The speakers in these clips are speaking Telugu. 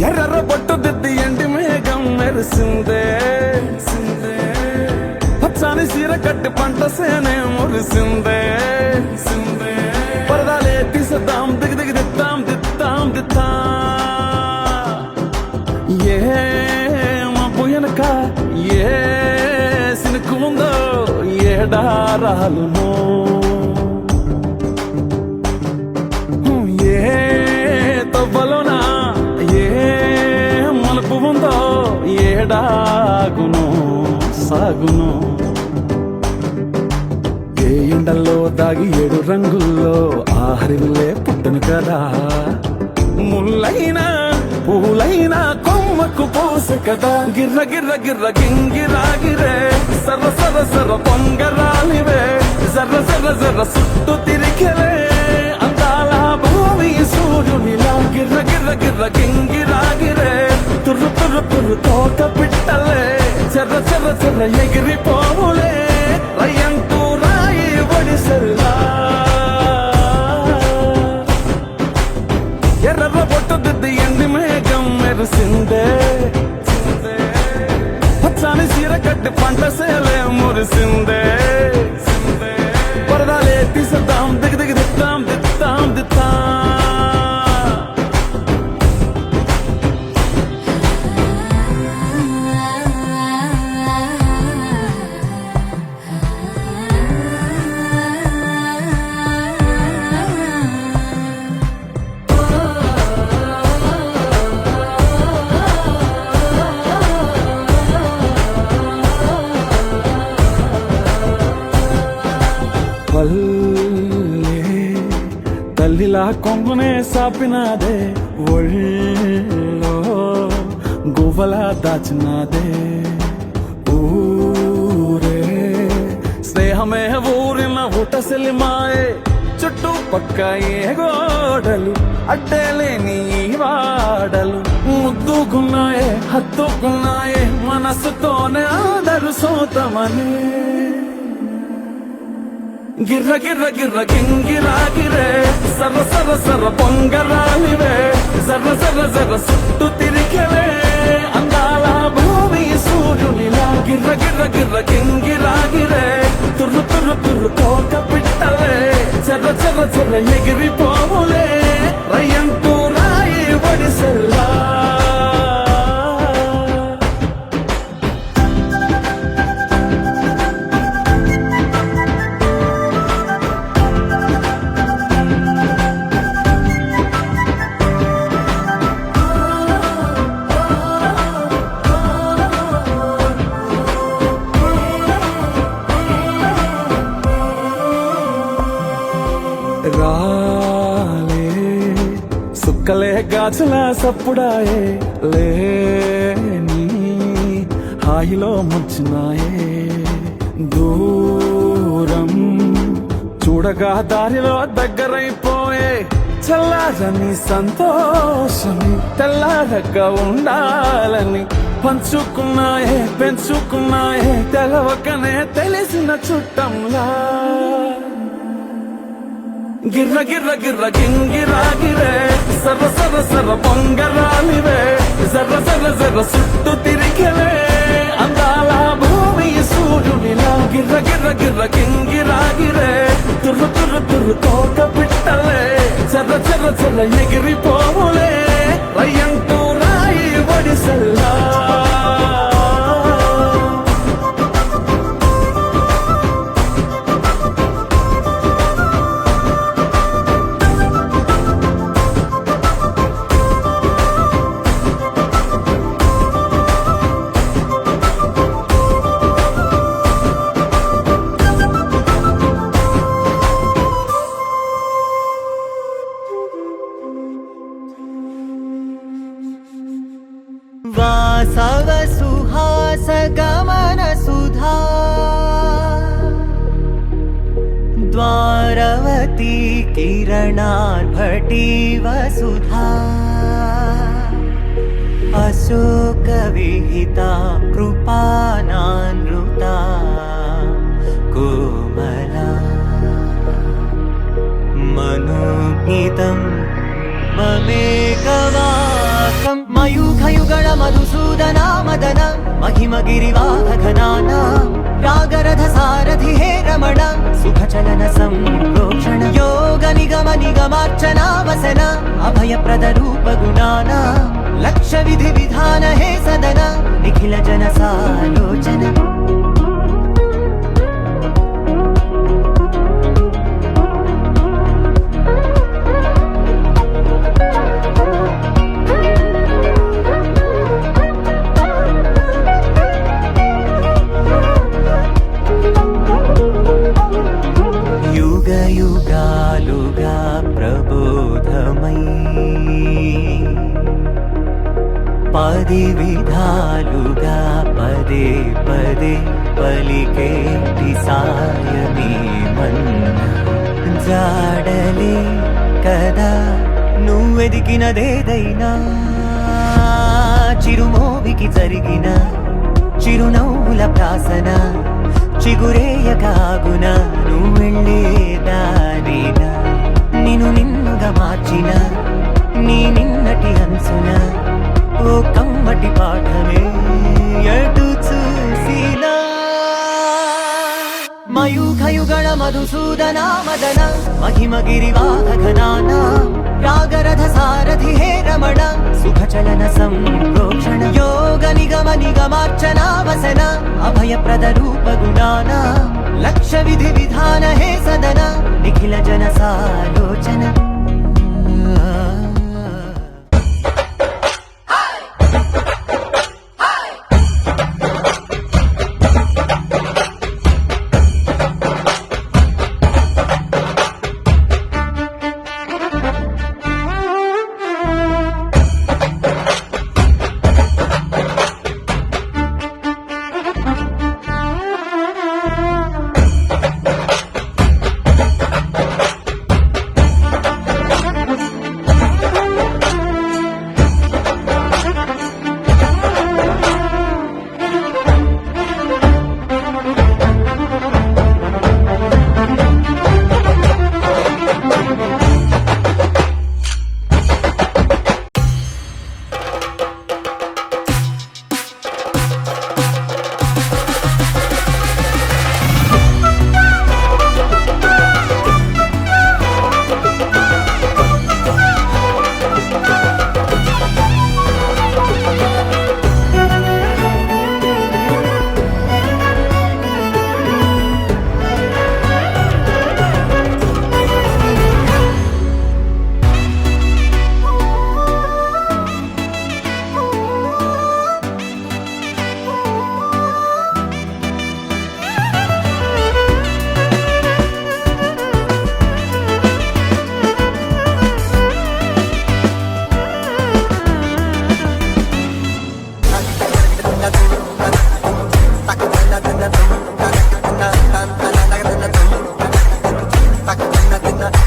ఎర్ర బొట్టు దిద్ది ఎండి మేఘం మెరిసిందే, పచ్చని సీర కట్టి పంట సేనే మురిసిందే. పరదాలే తీసేద్దాం దిగి దిగి దిద్దాం దిద్దాం దిద్దా. ఏ మబ్బు వెనక ఏ సినుకు ఉందో ఏడారాలునో, ఏ తవ్వలోనా ఏ మలుపు ఉందో ఏడాగును సాగును. ఏ ఎండల్లో దాగి 7 రంగుల్లో ఆహరిల్లే పుట్టను కదా. ముల్లైనా పూలైనా కొమ్మకు పోసే కదా. గిర్ర గిర్ర గిర్ర గింగిరాగిరే సర్ర సర్ర సర్ర పొంగరాలివే. జర్ర జర్ర జర్ర సుట్టు తిరిగెలే అందాల భూమి సూర్యునిలా. గిర్ర గిర్ర గిర్ర గింగిరాగిరే తుర్రు తుర్రు తుర్రు తోట పిట్టలే. చెర్ర చెర్ర చెర్ర ఎగిరిపోవులే రయ్యంటూ రాయి ఒడిసెల్లా. ఎర్ర బొట్టు దిద్ది ఎండి మేఘం మెరిసిందే, పచ్చని సీర కట్టి పంట సేలే మురిసిందే. పరదాలే తీసేద్దాం దిగి దిగి దిద్దాం దిద్దాం దిద్దా. తల్లిలా కొంగునే సాపినాదే, ఒళ్ళో గువ్వలా దాచినాదే. ఊరే స్నేహమే ఊరిన ఊటసెలి మాయే. చుట్టూ పక్క ఏ గోడలు అడ్డేలేని వాడలు. ముద్దుకున్నాయే హత్తుకున్నాయే మనసుతోనే అందరు సోతమని. గిర్ర గిర్ర గిర్ర గింగిరాగిరే సర్ర సర్ర సర్ర పొంగరాలివే. జర్ర జర్ర జర్ర సుట్టు తిరిగెలే అందాల భూమి సూర్యునిలా. గిర్ర గిర్ర గిర్ర గింగిరాగిరే తుర్రు తుర్రు తుర్రు తోక పిట్టలే. చెర్ర చెర్ర చెర్ర ఎగిరిపోవులే రయ్యంటూ రాయి ఒడిసెల్లా. రాలే సుక్కలే గాజుల సప్పుడాయే లేని హాయిలో ముంచున్నాయే దూరం చూడగా దారిలో దగ్గరైపోయే చల్లారని సంతోషమి తెల్లారక ఉండాలని పంచుకున్నాయే పెంచుకున్నాయే తెలవకనే తెలిసిన చుట్టంలా గిర్ర గిర్ర గిర్ర గింగిరాగిరే సర్ర సర్ర సర్ర పొంగరాలివే జర్ర జర్ర జర్ర చుట్టూ తిరిగలే అందాల భూమి సూర్యునిలా గిర్ర గిర్ర గిర్ర గింగిరాగిరే తుర్రు తుర్రు తుర్రు తోక పిట్టలే చర్ర చర్ర చర్ర ఎగిరిపోవులే రయ్యంటూ రాయి ఒడిసెల్లా वासव सुहास गमन सुधा द्वारवती किरणार्भटी वसुधा अशोक विहिता कृपानानृता कोमला मनोगीतम् ममेकवाकं मयूखयुगळ मधुसूदना मदन महिमगिरिवाहघनाना रागरथ सारथि हे रमण सुखचलन संप्रोक्षण योग निगम निगमार्चना वसन अभयप्रद रूप गुणाना लक्ष्य विधि विधान हे सदन निखिल जन सालोचन युगालुगा प्रबोधमयी पदि विधालुगा पदे पदे पलिकेटि सायमे मन्न जाडले कदा నువ్వెదికినదేదైనా చిరుమోవికి జరిగిన చిరునవ్వుల ప్రాసన చిగురేయకాగున నువ్వెళ్ళేదానేనా నిన్ను నిన్నుగా మార్చిన నీ నిన్నటి అంచున ఓ కమ్మటి పాఠమే ఎటు చూసినా మయూఖయుగళ మధుసూదనా మదన महिमगिरिवाहघनाना रागरथ सारथि हे रमण सुखचलन संप्रोक्षण योग निगम निगमार्चना वसन अभयप्रद रूप गुणाना लक्ष्य विधि विधान हे सदन निखिल जन सालोचन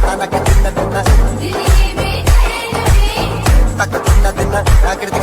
తనకి చిన్నదిన్న తక్క చిన్నదిన్న నాకిడికి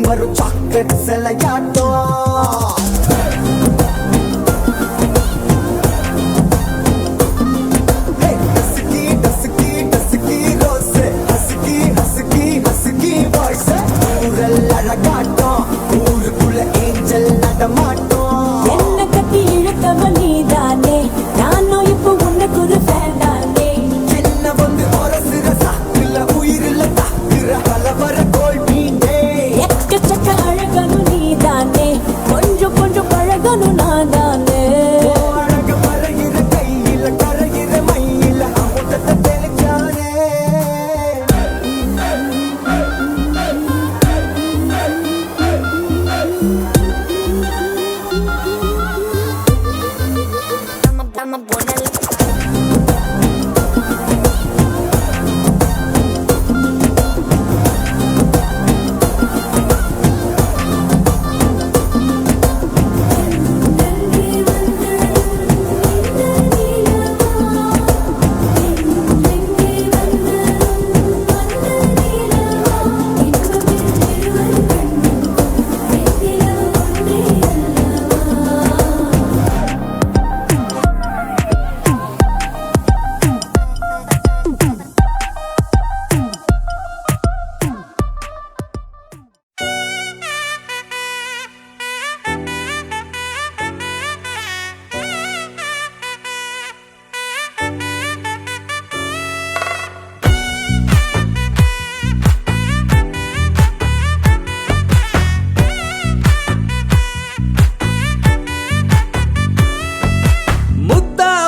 వరు చాక్లెట్ సెలయాటో డస్కి రోసే హస్కి వాయిస్ ఊరల్లడగాటో ఊరుకుల ఏంజల్ నడమాటో என்ன கட்டி இழுத்தவனி தானே நானும் இப்போ உனக்கு ஒரு ஃபேன் தானே என்ன வந்து ஒரசுற சாக்குல உயிரில தாக்குற கலவர கோல்பீண்டே எக்கச்சக்க அழகனு நீ தானே கொஞ்சம் கொஞ்சம் பழகனு நான் தானே அழகு மறையிற கையில கரையிற மயில அமுதத்தை தெளிச்சானே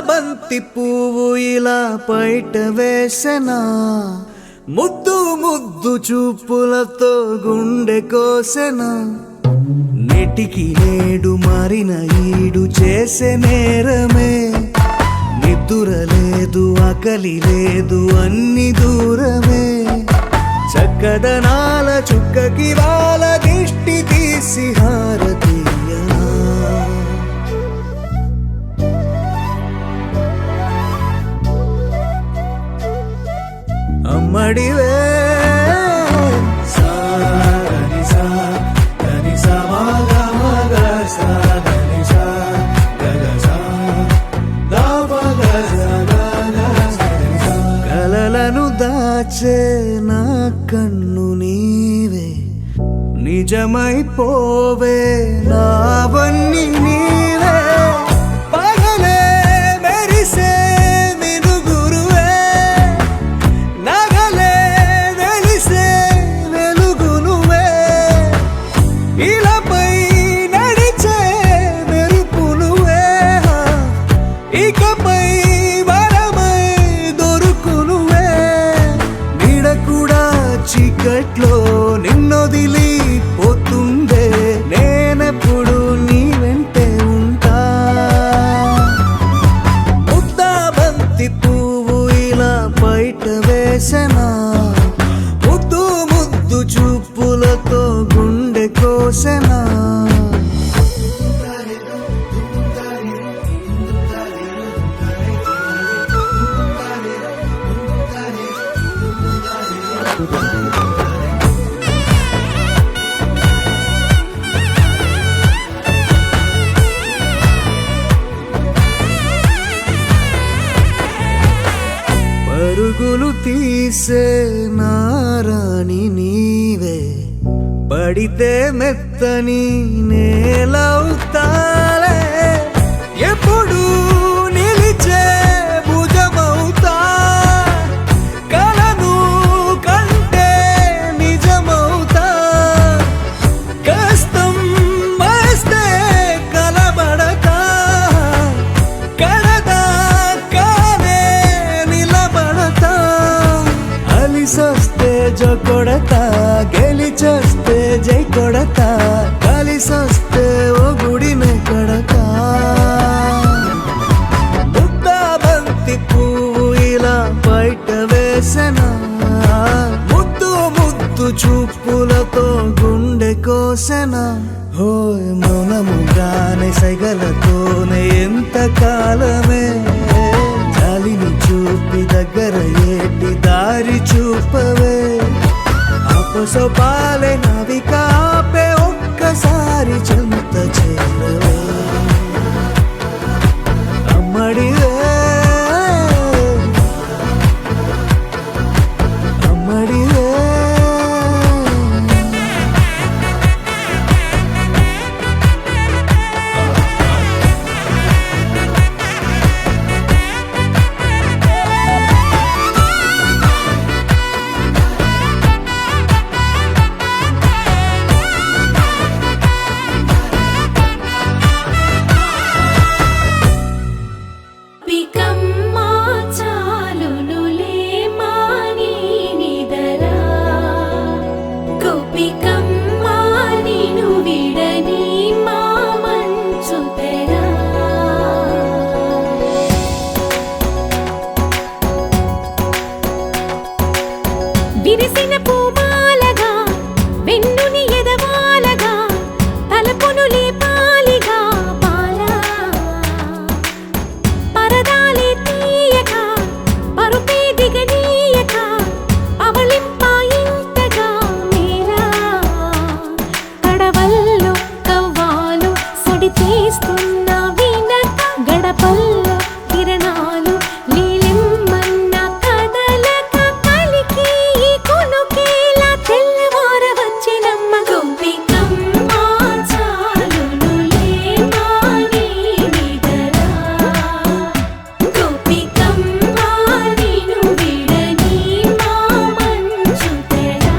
బంతి పువ్వు ఇలా బయట వేసెనా ముద్దు ముద్దు చూపులతో గుండె కోసెనా నెటికి నేడు మారిన ఈడు చేసే నేరమే నిద్ర లేదు ఆకలి లేదు అన్ని దూరమే చక్కదనాల చుక్కకి వాళ్ళ దిష్టి తీసి హారతీయనా అమ్మడివే కలలను దాచే నా కన్ను నీవే నిజమైపోవే నావన్నీ నీవే పగలే మెరిసే మినుగురువే నగలే వెలిసే వెలుగునువే ఇలాపై నడిచే మెరుపునువే ఇకపై వరమై దొరుకునువే నీడ కూడా చీకట్లో నిన్నొదిలి పోతుందే నేనెప్పుడు నీ వెంటే ఉంటా ముద్దా బంతి పువ్వు ఇలా బయట వేసెనా ముద్దు ముద్దు చూపులతో గుండె కోసెనా పరుగులు తీసే నారాణి నీవే, పడితే మెత్తని నేలవుతాలే, ఎప్పుడు నిలిచే భుజమవుతా, కలను కంటే నిజమవుతా, కష్టం వస్తే కలబడతా, కడదాకానే నిలబడతా, అలిసొస్తే జో కొడతా, గెలిచొస్తే జై కొడతా, కలిసొస్తే ఓ గుడినే కడతా. ముద్దా బంతి పువ్వు ఇలా బయట వేసెనా, ముద్దు ముద్దు చూపులతో గుండె కోసెనా, హోయ్ మౌనముగానే సైగలతోనే ఎంత కాలమే, జాలిని చూపి దగ్గర ఏటి దారి చూపవే, అపసోపాలే నవికాపే ఒక్కసారి చెంత చేరవే, అమ్మడివే అమ్మడివే. పికమ్మా చాలునులే మాని నిదరా, గోపికమ్మా నిను విడని మా మంచు తెరా. విరిసిన పూమాలగా వెన్నుని ఎదవాలగా, తలపును లేపాలిగా బాలా, పరదాలే తీయక పరుపే దిగనీయక, అవళింపాయింతగా మేరా, కడవల్లో కవ్వాలు సడి చేస్తున్న వీణత, గడపల్లో కిరణాలు లీలిమ్మన్న కదలక, కలికి ఈ కొనుకేలా తెల్లవార వచ్చినమ్మ. గోపికమ్మా చాలునులే మాని నిదరా, గోపికమ్మా నిను విడని మా మంచు తెరా.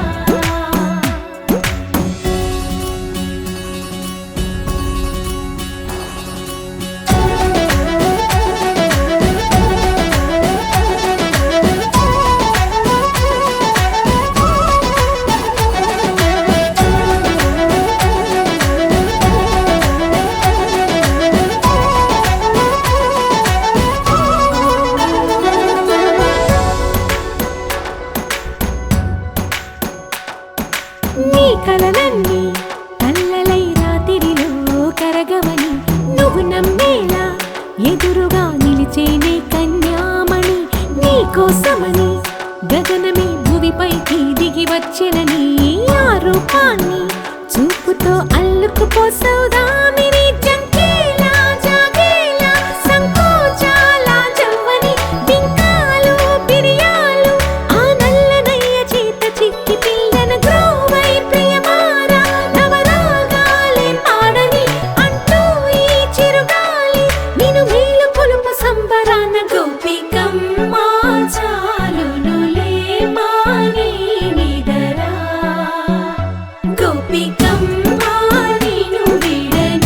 నీ కలలన్నీ కల్లలై రాత్రిలో కరగవని, నువ్వు నమ్మేలా ఎదురుగా నిలిచేనే కన్యామణి, నీ కోసమని గగనమే భువిపైకి దిగి వచ్చెనని, ఆ రూపాన్ని చూపుతో అల్లుకుపోసౌదామిని, జంకేలా జాగేలా సంకోచాల జవ్వని, బింకాలు బిరియాలు ఆ నల్లనయ్య చేత చిక్కి పిల్లన గ్రోవై ప్రియమారా, నవరాగాలే పాడని అంటూ ఈ చిరుగాలి నిను మేలు కొలుపు సంబరాన. గోపికమ్మా చాలునులే మాని నిదరా, గోపికమ్మా నిను విడని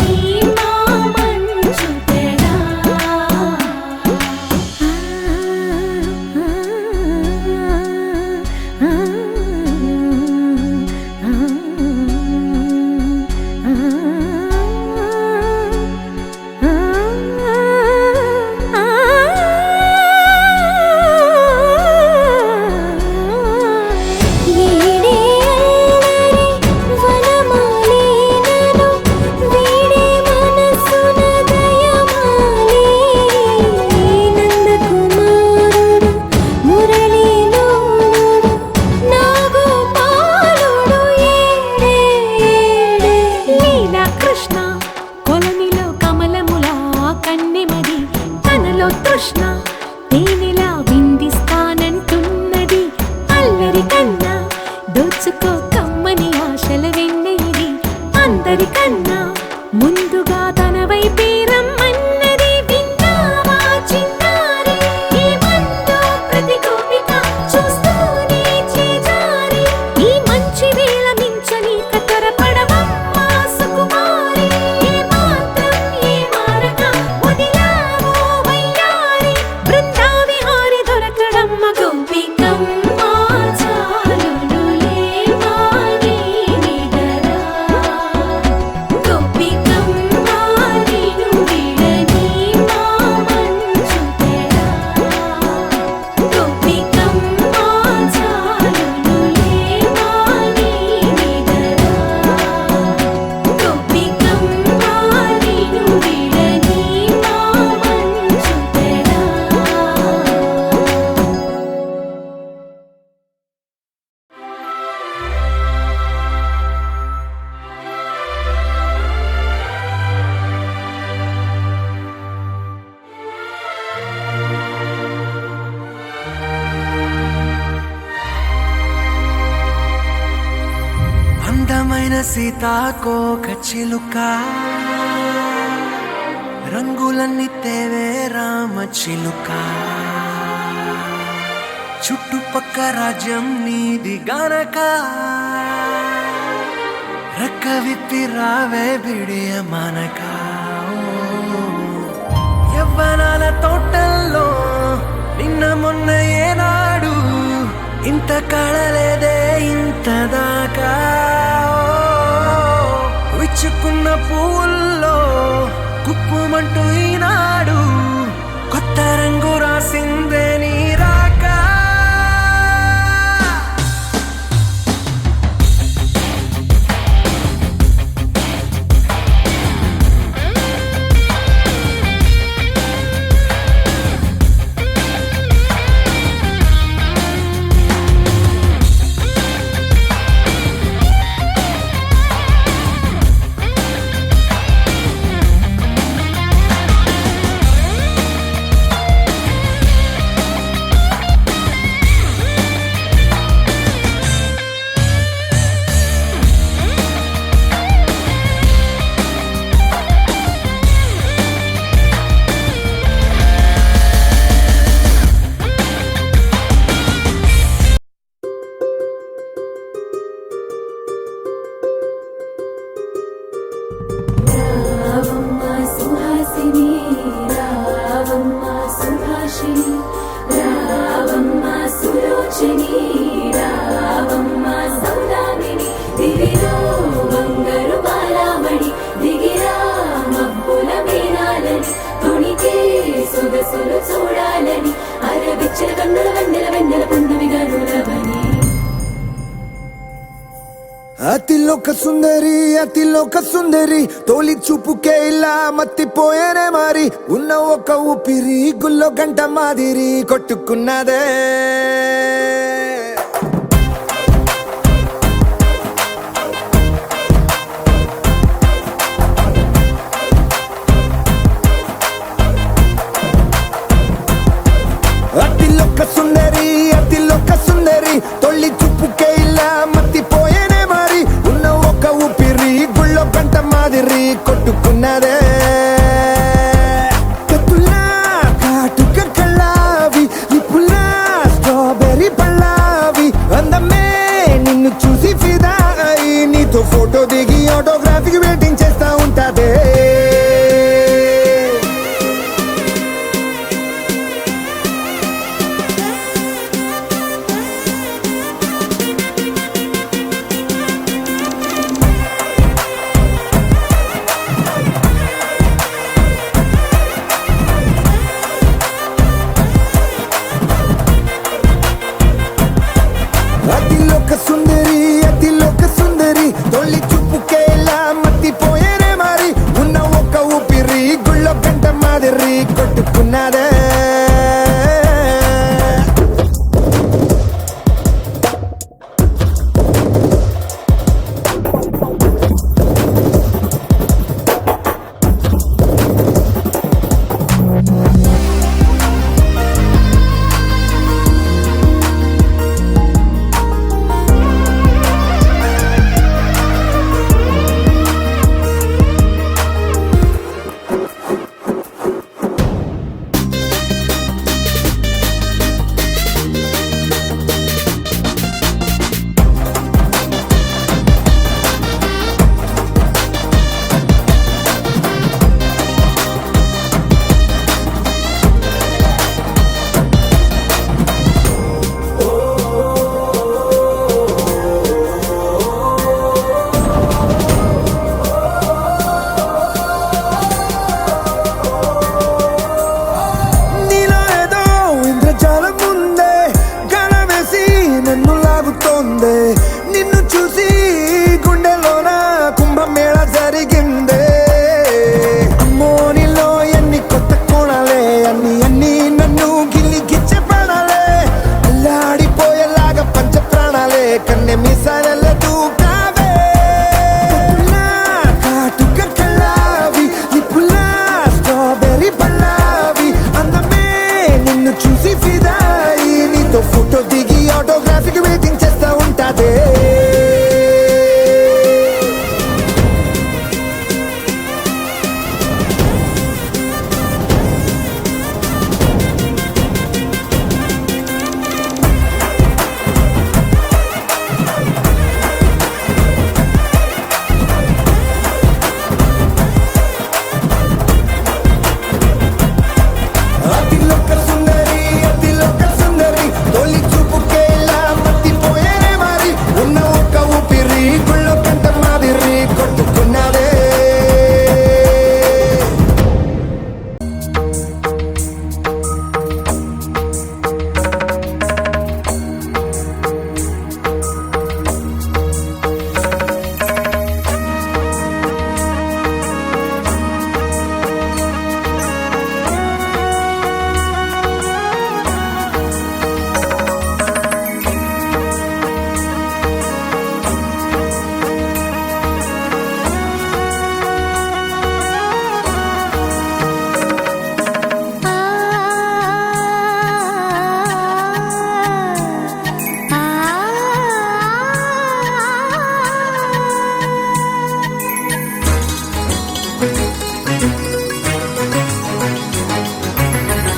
తెలుసుకో కమ్మని ఆశల వెన్నెయిది అందరికన్నా ముందుగా తన వైపే రమ్మన్నది విన్నావా చిన్నారి ఏమందో ప్రతి గోపిక చూస్తూనే చేజారి ఈ మంచి వేళ మించని కతరపడవమ్మా సుకుమారి ఏ మాత్రం ఏ మారక వదిలావో వయ్యారి బృందావిహారి దొరకడమ్మ గోపికమ్మ చాలునులే మాని నిదరా గోపికమ్మ నిను విడని మా మంచు తెరా గోపికమ్మ చాలునులే మాని నిదరా గోపికమ్మ నిను విడని మా మంచు తెరా అందమైన సీతాకోక చిలుక రంగులన్నీ తేవే రామ చిలుక చుట్టుపక్క రాజ్యం నీది గనక రెక్క విప్పి రావే బిడియ మనక యవ్వనాల తోటల్లో నిన్న మొన్న ఏనాడు ఇంత కళలేదే ఇంత దాకా విచ్చుకున్న పువ్వుల్లో కుప్పుమంటూ ఈనాడు కొత్త రంగు రాసిందే నీ రాక రావమ్మ సుహాసిని రావమ్మ సుభాషిణి రావమ్మ సులోచని రావమ్మ సౌదామిని దివిలో బంగారు బాలామణి దిగిరా మబ్బుల మేనాలని తొణికే సొగసులు చూడాలని అరవిచ్చల కన్నుల వెన్నెల వెన్నెల పున్నమి గనులవని అతిలోక సుందరి తోలి చూపుకే ఇలా మత్తిపోయేనే మారి ఉన్న ఒక ఊపిరి గుల్లో గంట మాదిరి కొట్టుకున్నదే అతిలోక సుందరి తొలి చూపుకే ఇలా మత్తిపోయేనే మారి ఉన్న ఒక ఊపిరి గుళ్ళో గంట మాదిరి కొట్టుకున్నదే కత్తులా కాటుక కళ్ళావి నిప్పులా స్ట్రాబెర్రీ పళ్ళావి అందమే నిన్ను చూసి ఫిదా అయి నీతో ఫోటో దిగి ఆటోగ్రాఫీకి వెయిటింగ్ చేస్తా ఉంటాదే అతిలోక సుందరి తొలి నిన్ను చూసి గుండెలోన కుంభమేళ జరిగిందే అమ్మో నీలో ఎన్ని కొత్త కోణాలే అన్ని అన్ని నన్ను గిల్లి గిచ్చే ప్రాణాలే అల్లాడిపోయేలాగా పంచ ప్రాణాలే కన్నె మీసాలెల్ల దూకావే కాటుక కళ్ళావి నిప్పులా స్ట్రాబెర్రీ పళ్ళావి అందమే నిన్ను చూసి ఫిదాయి నీతో ఫోటో దిగి ఆటోగ్రాఫీకి వెయిటింగ్ చేస్తా ఉంటాదే అతిలోక సుందరి తొలి చూపుకే ఇలా మత్తిపోయేనే మరి ఉన్న ఒక్క ఊపిరి గుళ్ళో కంట మాదిరి కొట్టుకున్నదే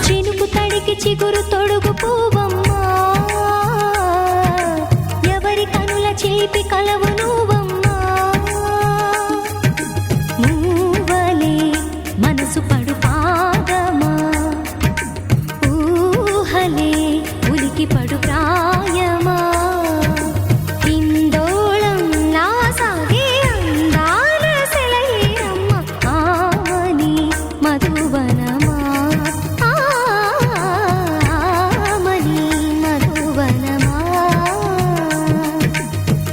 చినుకు తడికి చిగురు తొడుగు పూవమ్మా ఎవరి కనుల చేపి కలవు నువ్వమ్మా నువ్వలే మనసు పడు పాదమా ఊహలే ఉలికి పడు ప్రాయమా ఇందోళం నా సాగే అందాల సెలయేరమ్మ ఆమని మధువనమా ఆమని మధువనమా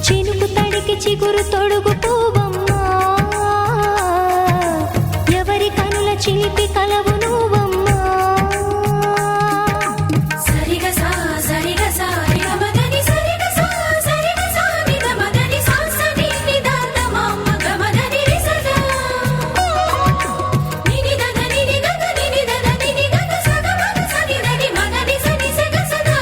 చినుకు తడికి చిగురు తొడుగు పూవమ్మా ఎవరి కనుల చిలిపి కలవు నువ్వమ్మా సరిగా సా సరిగా సా రిగ మదని సరిగా సా సరిగా సా నిద మదని సా సని నిదాన మమ్మ గమదని రిసదా నిని దద నిని గగ నిని దద నిని గగ సగ మగ సని దని మగని సని సగ సదా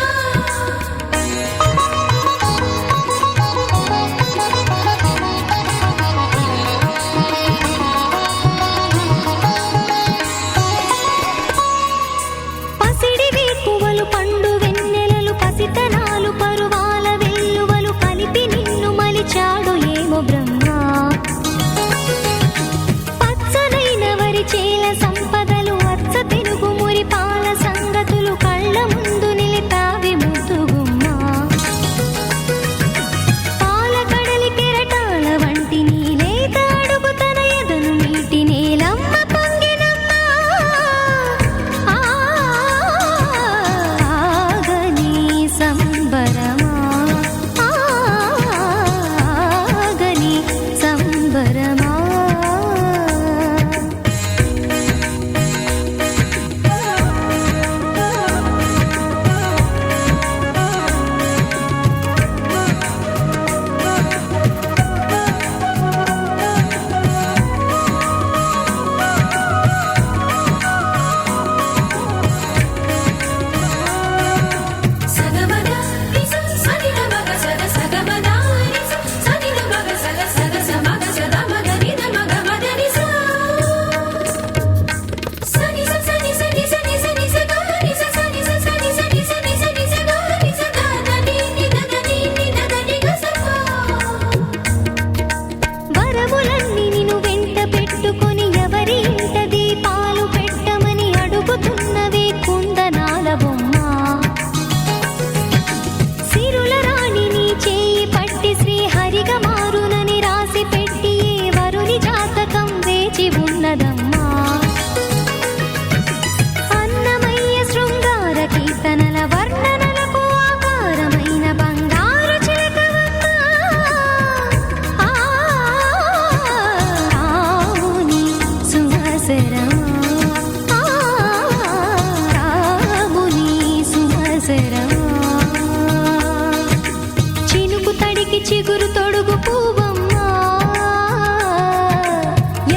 చిగురు తొడుగు పువ్వమ్మా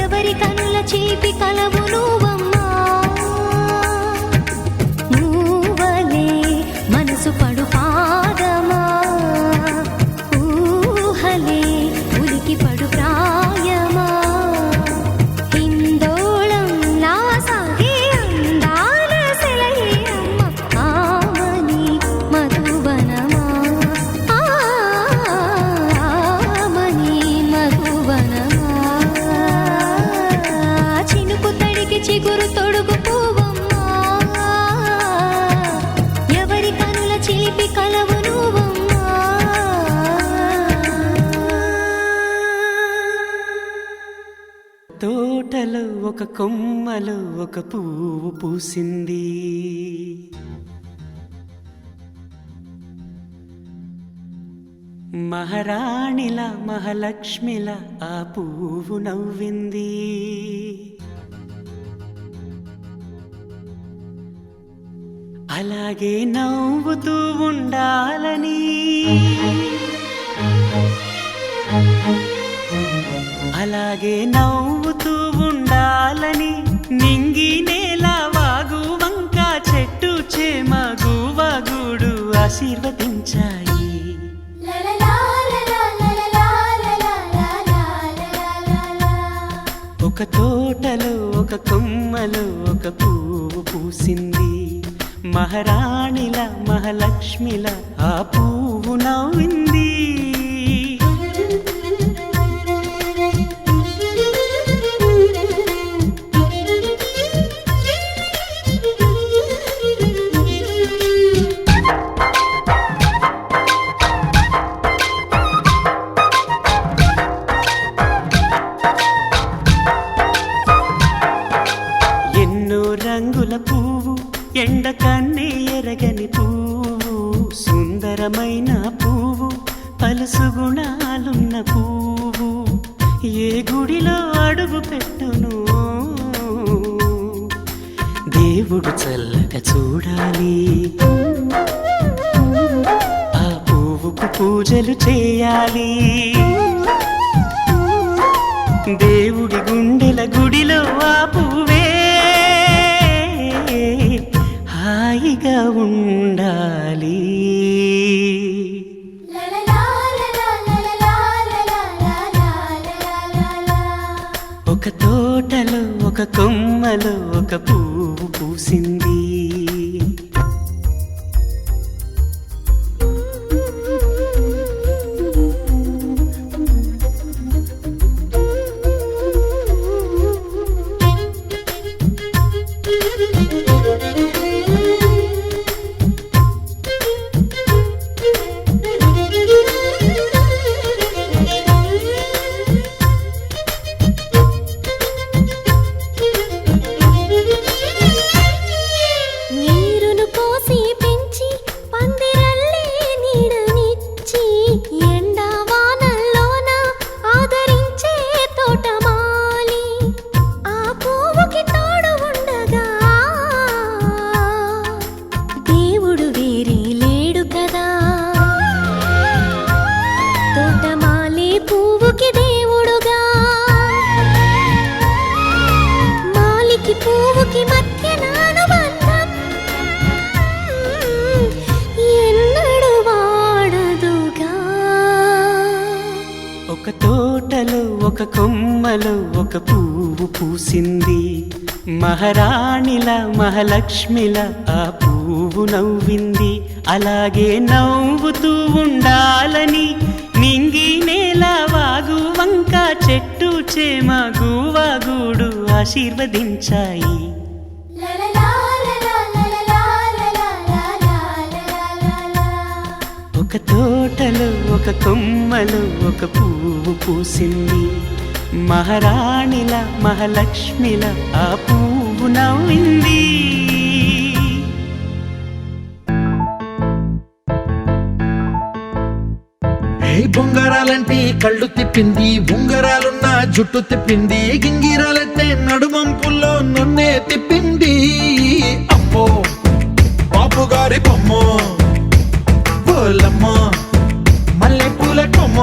ఎవరి కనుల చీపి కలవు నువ్వమ్మా నువ్వలే మనసు పడు పాదమా ఊహలే ఉలికి పడు ప్రాయమా హిందోళం నా సాగే అందాల సెలయేరమ్మ ఆమని మధువనమా ఆమని మధువనమా చినుకు తడికి చిగురు తొడుగు పువ్వమ్మా ఎవరి కనుల చిలిపి కలవు నువ్వమ్మా తోటలో ఒక కొమ్మలో ఒక పువ్వు పూసింది మహారాణిలా మహాలక్ష్మిలా ఆ పువ్వు నవ్వింది అలాగే నవ్వుతూ ఉండాలని అలాగే నవ్వుతూ ఉండాలని నింగి నేల వాగు వంక చెట్టు చేమ గువగూడు ఆశీర్వదించాయి ఒక తోటలో ఒక కొమ్మలో ఒక పువ్వు పూసింది మహారాణిల మహాలక్ష్మిల ఆ పువ్వు నవ్వింది రంగుల పువ్వు ఎండ కన్నే ఎరగని పువ్వు సుందరమైన పువ్వు పలుసు గుణాలున్న పువ్వు ఏ గుడిలో అడుగు పెట్టును దేవుడు చల్లగా చూడాలి ఆ పువ్వుకు పూజలు చేయాలి దేవుడి గుండెల గుడిలో ఆ పువ్వే హాయిగా ఉండాలి ఒక తోటలో ఒక కొమ్మలో ఒక పువ్వు పూసింది ఒక తోటలో ఒక కొమ్మలో ఒక పువ్వు పూసింది మహారాణిల మహాలక్ష్మిల ఆ పువ్వు నవ్వింది అలాగే నవ్వుతూ ఉండాలని నింగి నేల వాగు వంక చెట్టు చేమ గువగూడు ఆశీర్వదించాయి ఒక తోటలో ఒక కొమ్మలో ఒక పువ్వు పూసింది మహారాణిల మహాలక్ష్మిల ఆ పువ్వు నవ్వింది బొంగరాలంటే కళ్ళు తిప్పింది ఉంగరాలున్న జుట్టు తిప్పింది గింగిరాలంటే నడుమంపుల్లో నన్నే తిప్పింది అమ్మో బాబు గారి బొమ్మ పోలమ్మ మళ్ళీ మల్లెపూల కొమ్మ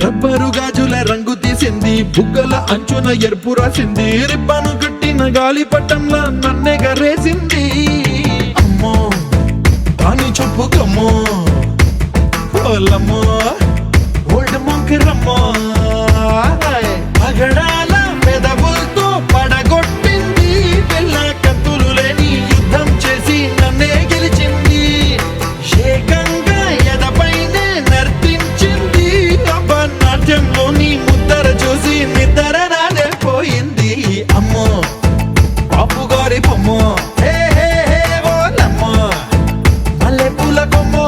రబ్బరు గాజుల రంగు తీసింది బుగ్గల అంచున ఎరుపు రాసింది రిబ్బను కట్టిన గాలి పట్టంలా నన్నే గరేసింది అమ్మో కాని చెప్పు కమ్మో ఓలమ్మో ఓల్డ్ మొంకిరమ్మో పగడాల పెదవులతో పడగొట్టింది పిల్ల కత్తులు లేని యుద్ధం చేసి నన్నే గెలిచింది ఏకంగా ఎదపైనే నర్తించింది నాట్యంలోని ముద్దర చూసి నిద్ర నాడే పోయింది అమ్మో పాపు గారి బొమ్మో హే హే హే ఓలమ్మో మల్లెపూల కొమ్మో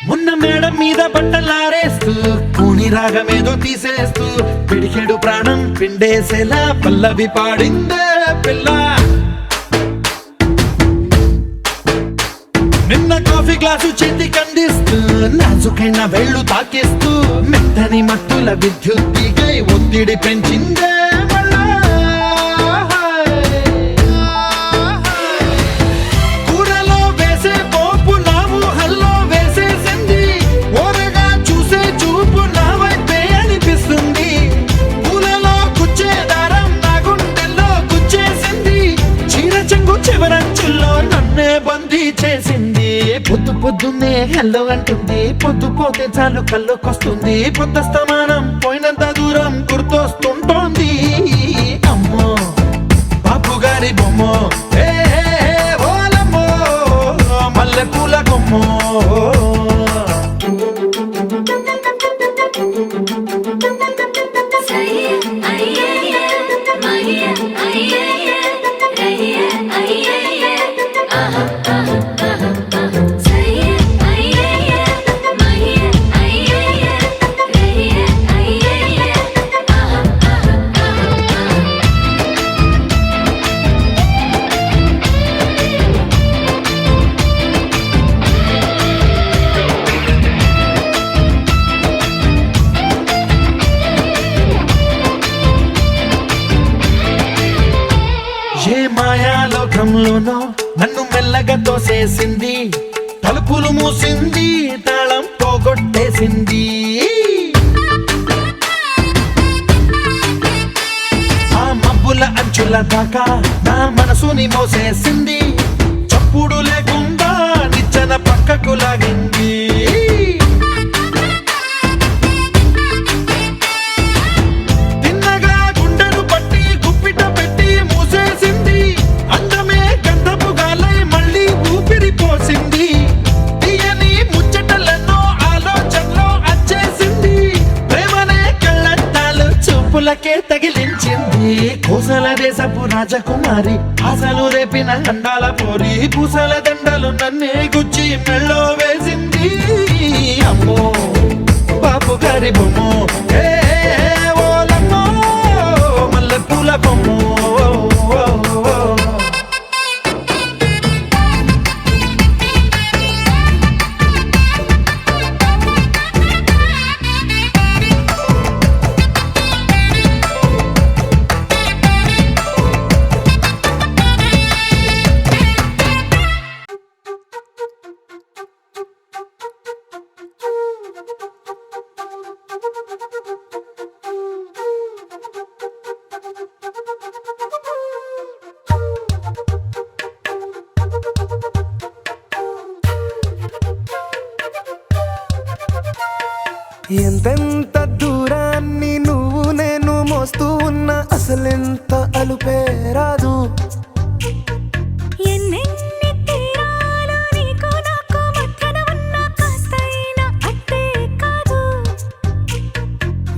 మొన్న మేడం మీద బట్టలారేస్తూ కూని రాగమేదో తీసేస్తూ పిడికెడు ప్రాణం పిండేసేలా పల్లవి పాడిందే పిల్ల నిన్న కాఫీ గ్లాసు చేతి కందిస్తూ నాజుకైన వేళ్ళు తాకిస్తూ మెత్తని మత్తుల విద్యుత్ తీగై ఒత్తిడి పెంచిందే మళ్ళా కూరలో వేసే పోపు నా ఊహల్లో వేసేసింది ఓరగా చూసే చూపు నా వైపే అనిపిస్తుంది పూలలో గుచ్చే దారం నా గుండెల్లో గుచ్చేసింది చీర చెంగు చివరంచుల్లో నన్నే బందీ చేసింది పొద్దు పొద్దున్నే హెల్లో అంటుంది పొద్దు పోతే చాలు కళ్ళొకొస్తుంది పొద్దస్తమానం పోయినంత దూరం గుర్తొస్తుంటోంది అమ్మో బాపు గారి బొమ్మో హే హే హే ఓలమ్మో మల్లెపూల కొమ్మో సయ్య అయ్యయ్య మయ్య అయ్యయ్య రయ్య అయ్యయ్య ఆహా ఆహా ఆహా ఆహా సయ్య అయ్యయ్య మయ్య అయ్యయ్య రయ్య అయ్యయ్య ఆహా ఆహా ఆహా ఏ మాయాలోకంలోనో నన్ను మెల్లగా తోసేసింది తలుపులు మూసింది తాళం పోగొట్టేసింది ఆ మబ్బుల అంచుల దాకా నా మనసుని మోసేసింది చప్పుడు లేకుండా నిచ్చెన పక్కకు లాగింది తిన్నగా గుండెను పట్టి గుప్పిట పెట్టి మూసేసింది అందమే గంధపు గాలై మళ్ళీ ఊపిరి పోసింది తీయని ముచ్చటలెన్నో ఆలోచనలో అచ్చేసింది ప్రేమనే కళ్ళట్టాలు చూపులకే తగిలించింది కోసల దేశపు రాజకుమారి ఆశలు రేపిన అండాల పోరి పూసల దండలు నన్నే గుచ్చి మెళ్ళో వేసింది అమ్మో బాపు గారి బొమ్మో హే హే హే ఓలమ్మో మల్లెపూల కొమ్మో ఎంతెంత దూరాన్ని నువ్వు నేను మోస్తూ ఉన్నా అసలెంత అలుపే రాదు. ఎన్నెన్ని తీరాలు నీకు నాకు మధ్యన ఉన్న కాస్తైనా అట్టే కాదు.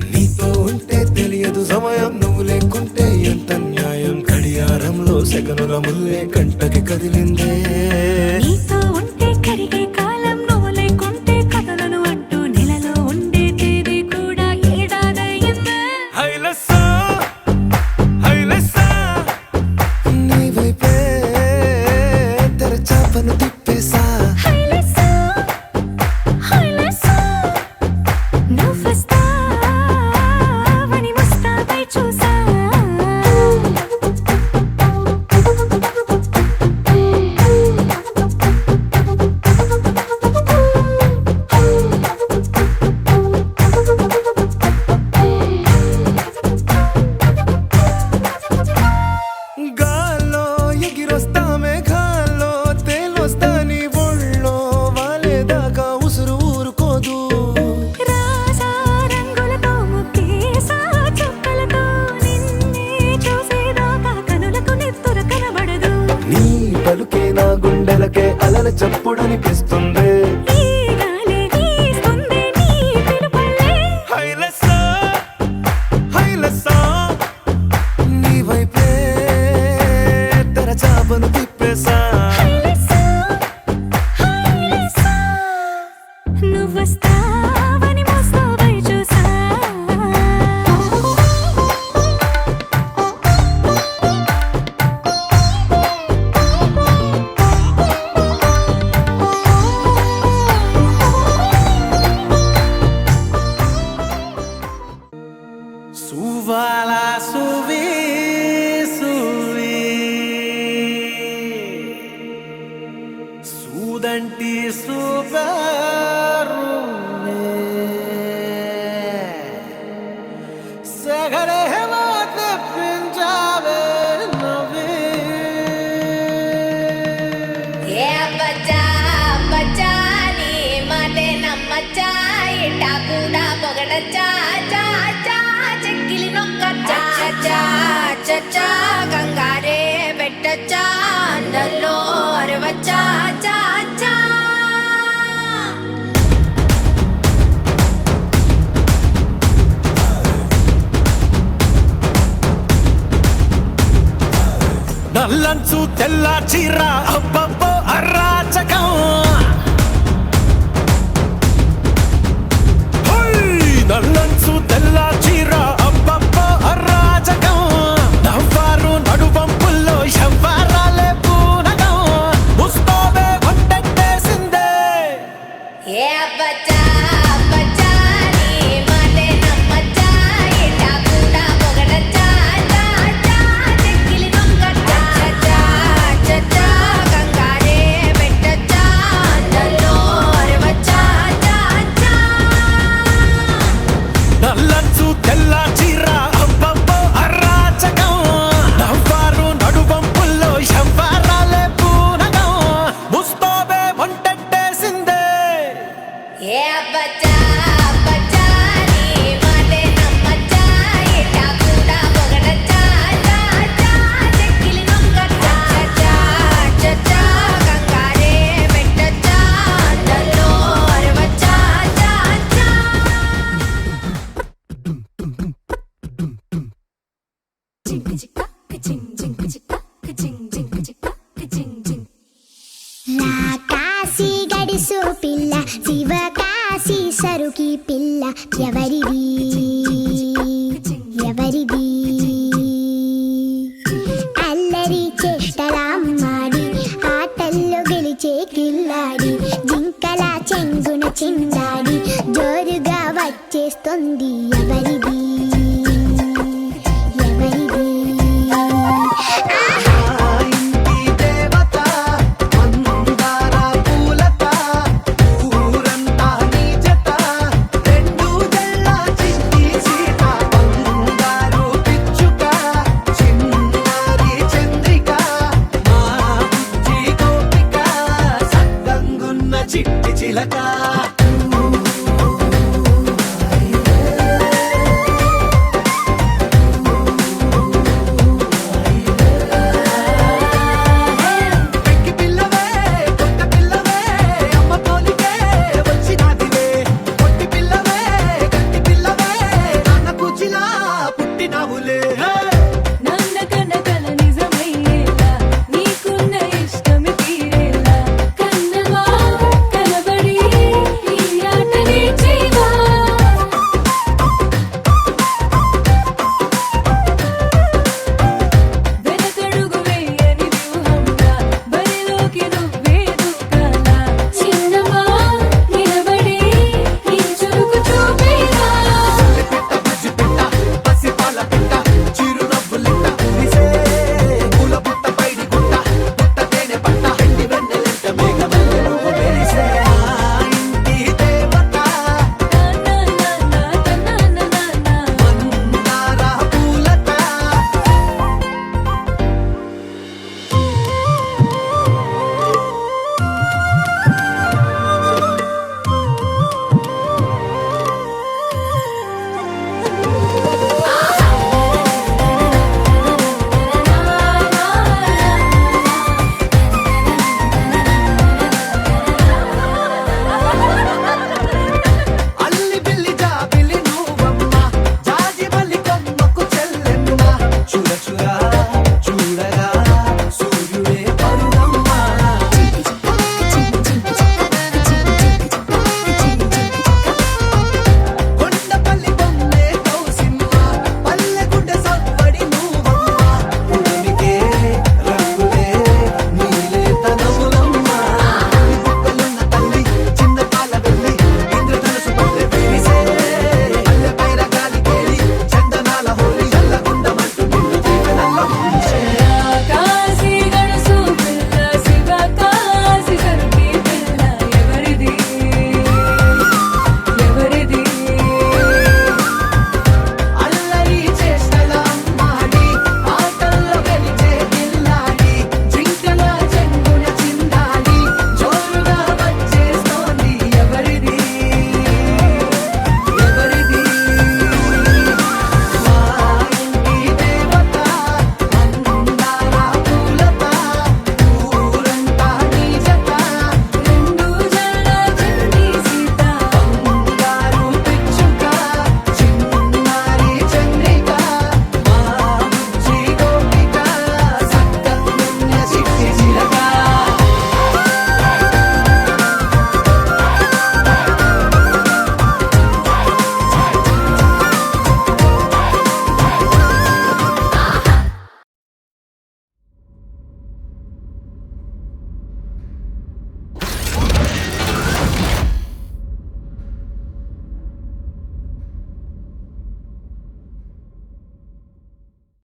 నీతో ఉంటే తెలియదు సమయం, నువ్వు లేకుంటే ఎంత న్యాయం. సెకనుల ముల్లే కంటకి కదిలిందే నీతో ఉంటే కరిగే కాలం నువ్వు లేకుంటే కథలను అంటూ నెలలో ఉండే తేదీ కూడా ఏడాదయ్యిందే హైలెస్సా హైలెస్సా నీ వైపే తెరచాపను తిప్పేసా హైలెస్సా హైలెస్సా నువ్వొస్తావని ముస్తాబై చూసా గాల్లో ఎగిరొస్తా మేఘాల్లో తేలొస్తా నీ ఒళ్ళో వాలేదాకా ఉసురు ఊరుకోదు రాజా రంగులతో ముక్కేసా చుక్కలతో నిన్నే చూసేదాకా కనులకు నెత్తుర కనబడదు నీ పలుకే నా గుండెలకే అలల చప్పుడనిపిస్తుంది ఈ గాలి వీస్తుంది నీ పిలుపులే హైలెస్సా హైలెస్సా నీ వైపే తెరచాపను తిప్పేసా హైలెస్సా హైలెస్సా నువ్వొస్తావని ముస్తాబై చూసా సువాలా సువి సువి సూదంటి సుబరునే సగరే మాట పింజావే నవే ఏ బచ్చా బచ్చా నీ మాటే నమ్మచ్చా ఇట్టా కూడా పొగడచ్చా చా చా చెక్కిలి నొక్కచ్చా చా చచ్చా కంగారే పెట్టచ్చా అందల్లో అరవచ్చా చా చా నల్లంచు తెల్ల చీర అబ్బబ్బో అరాచకం నల్లంచు తెల్ల చీర అబ్బబ్బో అరాచకం నవ్వారు నడువంపుల్లో ఎవ్వారాలే పూనగం ముస్తోవే వంటెట్టేసిందే ఏ బచ్చా బచ్చా నీ మాటే నమ్మచ్చా ఇట్టా కూడా పొగడచ్చా చా చా చెక్కిలి నొక్కచ్చా చా చచ్చా కంగారే పెట్టచ్చా అందల్లో అరవచ్చా చా చా నల్లంచు తెల్ల చీర అబ్బబ్బో అరాచకం నవ్వారు నడువంపుల్లో ఎవ్వారాలే పూనగం ముస్తోవే వంటెట్టేసిందే ఏ బచ్చా బచ్చా నీ మాటే నమ్మచ్చా ఇట్టా కూడా పొగడచ్చా చా చా చెక్కిలి నొక్కచ్చా చా చచ్చా కంగారే పెట్టచ్చా అందల్లో అరవచ్చా చా చా కాశీ గడిసు పిల్ల శివ కాశీ సరుకి పిల్ల ఎవరిది ఎవరిది అల్లరి చేష్టలామాడి ఆటల్లో గెలిచే కిల్లాడి జింకల చెంగున చిందాడి జోరుగా వచ్చేస్తుంది